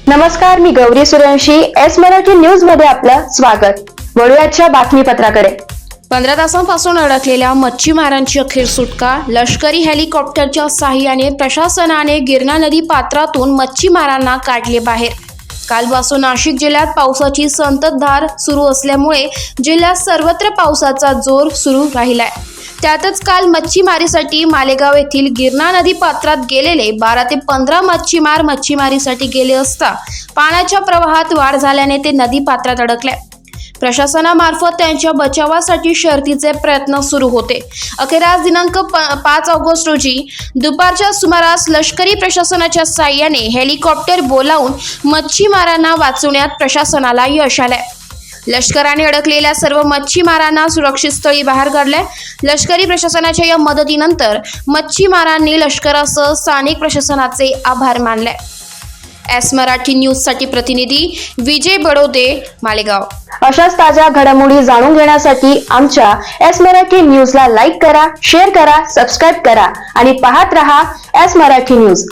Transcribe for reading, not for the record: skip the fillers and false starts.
नमस्कार, मी Gauri Suryavanshi. S Marathi news मध्ये आपलं स्वागत. वळूयाच्या बातमीपत्राकडे. 15 तासांपासून अडकलेल्या मच्छीमारांची अखेर सुटका. लष्करी हेलिकॉप्टरच्या साहाय्याने प्रशासनाने गिरणा नदी पात्रातून मच्छीमारांना काढले बाहेर. कालपासून नाशिक जिल्ह्यात पावसाची संततधार सुरू असल्यामुळे जिल्ह्यात सर्वत्र पावसाचा जोर सुरू राहिलाय. त्यातच काल मच्छीमारीसाठी मालेगाव येथील गिरणा नदी पात्रात गेलेले 12 ते 15 मच्छीमार मच्छीमारीसाठी गेले असता पाण्याच्या प्रवाहात वाढ झाल्याने ते नदी पात्रात अडकले. प्रशासनामार्फत त्यांच्या बचावासाठी शर्थीचे प्रयत्न सुरू होते. अखेर आज दिनांक 5 ऑगस्ट रोजी दुपारच्या सुमारास लष्करी प्रशासनाच्या साहाय्याने हेलिकॉप्टर बोलावून मच्छीमारांना वाचवण्यात प्रशासनाला यश आले. लष्कराने अडकलेल्या सर्व मच्छीमारांना सुरक्षित स्थळी बाहेर काढले. लष्करी प्रशासनाच्या या मदतीनंतर मच्छीमारांनी लष्करासह स्थानिक प्रशासनाचे आभार मानले. एस मराठी न्यूज साठी प्रतिनिधी विजय बडोदे, मालेगाव. अशाच ताज्या घडामोडी जाणून घेण्यासाठी आमच्या एस मराठी न्यूजला लाईक करा, शेअर करा, सबस्क्राईब करा आणि पाहत रहा एस मराठी न्यूज.